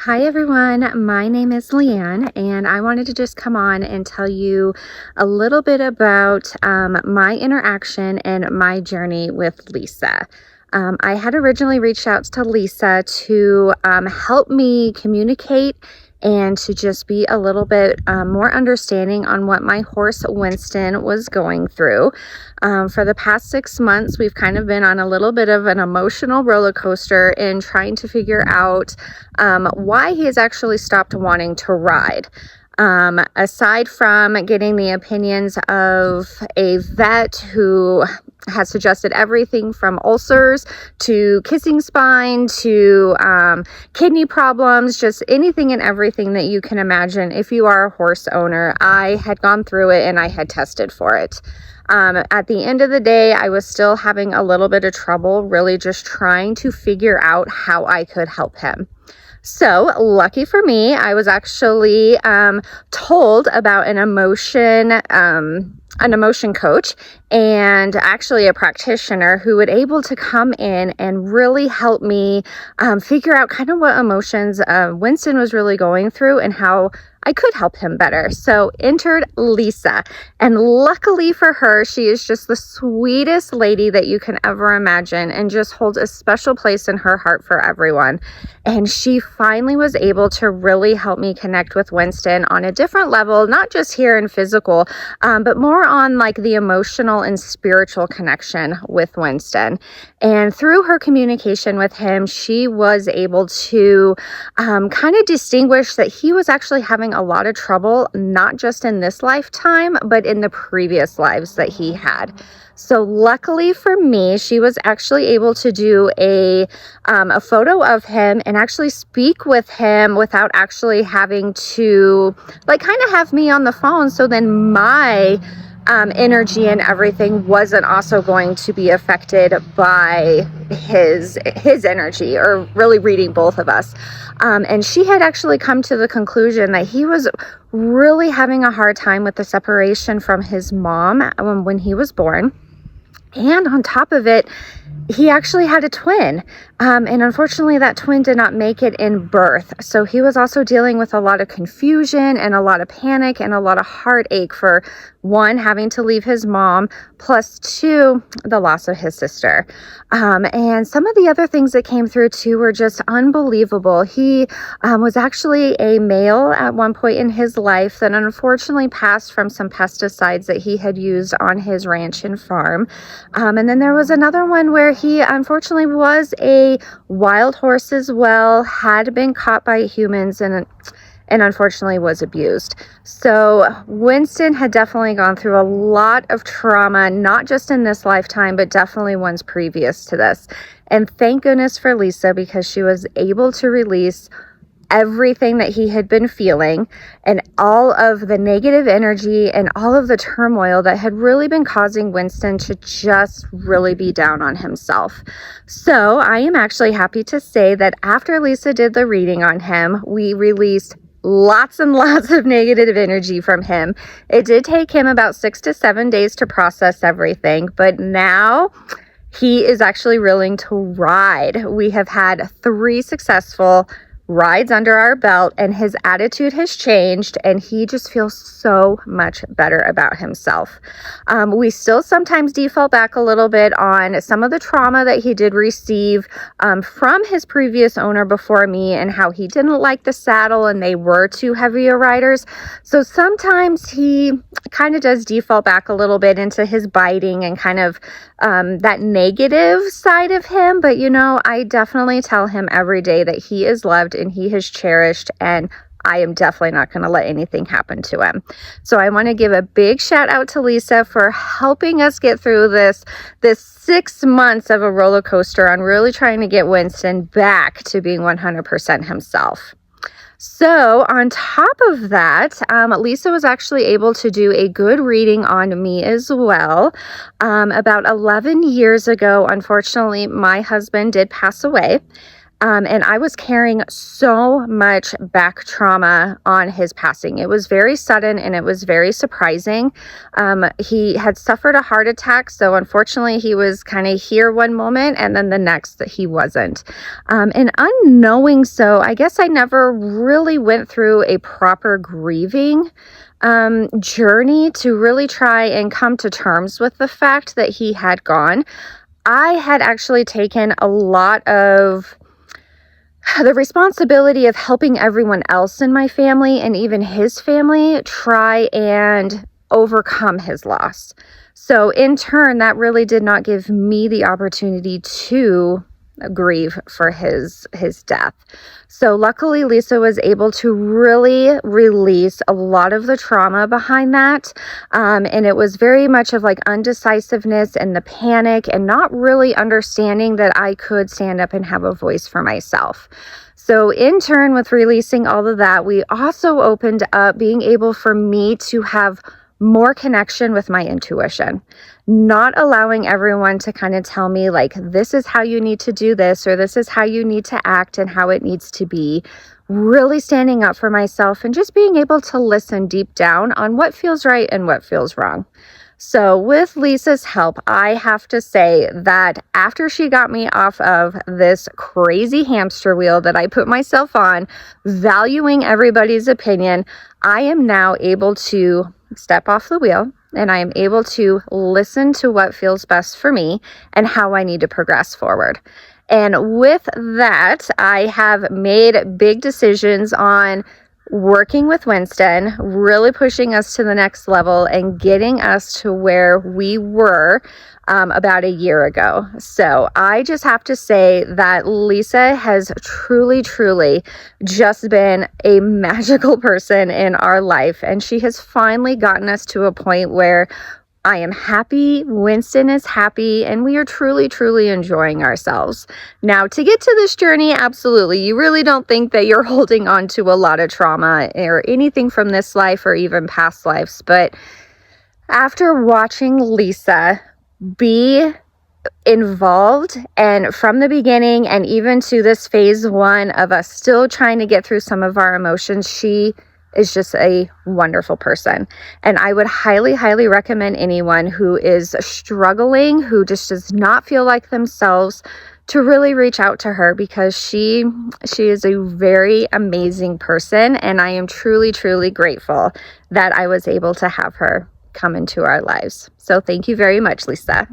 Hi everyone, my name is Leanne and I wanted to just come on and tell you a little bit about my interaction and my journey with Lisa. I had originally reached out to Lisa to help me communicate and to just be a little bit more understanding on what my horse Winston was going through. For the past 6 months, we've kind of been on a little bit of an emotional roller coaster in trying to figure out why he has actually stopped wanting to ride. Aside from getting the opinions of a vet who has suggested everything from ulcers to kissing spine to kidney problems, just anything and everything that you can imagine. If you are a horse owner, I had gone through it and I had tested for it. At the end of the day, I was still having a little bit of trouble, really just trying to figure out how I could help him. So lucky for me, I was actually told about an emotion coach and actually a practitioner who would able to come in and really help me figure out kind of what emotions Winston was really going through and how I could help him better. So entered Lisa, and luckily for her, she is just the sweetest lady that you can ever imagine and just holds a special place in her heart for everyone. And she finally was able to really help me connect with Winston on a different level, not just here in physical, but more on like the emotional and spiritual connection with Winston. And through her communication with him, she was able to kind of distinguish that he was actually having a lot of trouble, not just in this lifetime, but in the previous lives that he had. So luckily for me, she was actually able to do a photo of him and actually speak with him without actually having to like kind of have me on the phone. So then my energy and everything wasn't also going to be affected by his energy, or really reading both of us. And she had actually come to the conclusion that he was really having a hard time with the separation from his mom when he was born. And on top of it, he actually had a twin. And unfortunately, that twin did not make it in birth. So he was also dealing with a lot of confusion and a lot of panic and a lot of heartache for, one, having to leave his mom, plus two, the loss of his sister. And some of the other things that came through too were just unbelievable. He was actually a male at one point in his life that unfortunately passed from some pesticides that he had used on his ranch and farm. And then there was another one where he unfortunately was a wild horse as well, had been caught by humans and unfortunately was abused. So Winston had definitely gone through a lot of trauma, not just in this lifetime, but definitely ones previous to this. And thank goodness for Lisa, because she was able to release everything that he had been feeling and all of the negative energy and all of the turmoil that had really been causing Winston to just really be down on himself. So I am actually happy to say that after Lisa did the reading on him, we released lots and lots of negative energy from him. It did take him about 6 to 7 days to process everything, but now he is actually willing to ride. We have had 3 successful rides under our belt, and his attitude has changed, and he just feels so much better about himself. We still sometimes default back a little bit on some of the trauma that he did receive from his previous owner before me, and how he didn't like the saddle and they were too heavier riders. So sometimes he kind of does default back a little bit into his biting and kind of that negative side of him. But I definitely tell him every day that he is loved and he is cherished, and I am definitely not going to let anything happen to him. So I want to give a big shout out to Lisa for helping us get through this 6 months of a roller coaster on really trying to get Winston back to being 100% himself. So on top of that, Lisa was actually able to do a good reading on me as well. About 11 years ago, unfortunately, my husband did pass away. And I was carrying so much back trauma on his passing. It was very sudden and it was very surprising. He had suffered a heart attack. So unfortunately, he was kind of here one moment and then the next that he wasn't. And unknowing so, I guess I never really went through a proper grieving journey to really try and come to terms with the fact that he had gone. I had actually taken a lot of the responsibility of helping everyone else in my family and even his family try and overcome his loss. So in turn, that really did not give me the opportunity to grieve for his death. So luckily, Lisa was able to really release a lot of the trauma behind that. And it was very much of like undecisiveness and the panic and not really understanding that I could stand up and have a voice for myself. So in turn, with releasing all of that, we also opened up being able for me to have more connection with my intuition, not allowing everyone to kind of tell me like, this is how you need to do this, or this is how you need to act and how it needs to be. Really standing up for myself and just being able to listen deep down on what feels right and what feels wrong. So with Lisa's help, I have to say that after she got me off of this crazy hamster wheel that I put myself on, valuing everybody's opinion, I am now able to step off the wheel and I am able to listen to what feels best for me and how I need to progress forward. And with that, I have made big decisions on working with Winston, really pushing us to the next level and getting us to where we were about a year ago. So I just have to say that Lisa has truly, truly just been a magical person in our life. And she has finally gotten us to a point where I am happy, Winston is happy, and we are truly, truly enjoying ourselves. Now, to get to this journey, absolutely, you really don't think that you're holding on to a lot of trauma or anything from this life or even past lives. But after watching Lisa be involved and from the beginning and even to this phase one of us still trying to get through some of our emotions, she is just a wonderful person. And I would highly, highly recommend anyone who is struggling, who just does not feel like themselves, to really reach out to her, because she is a very amazing person. And I am truly, truly grateful that I was able to have her come into our lives. So thank you very much, Lisa.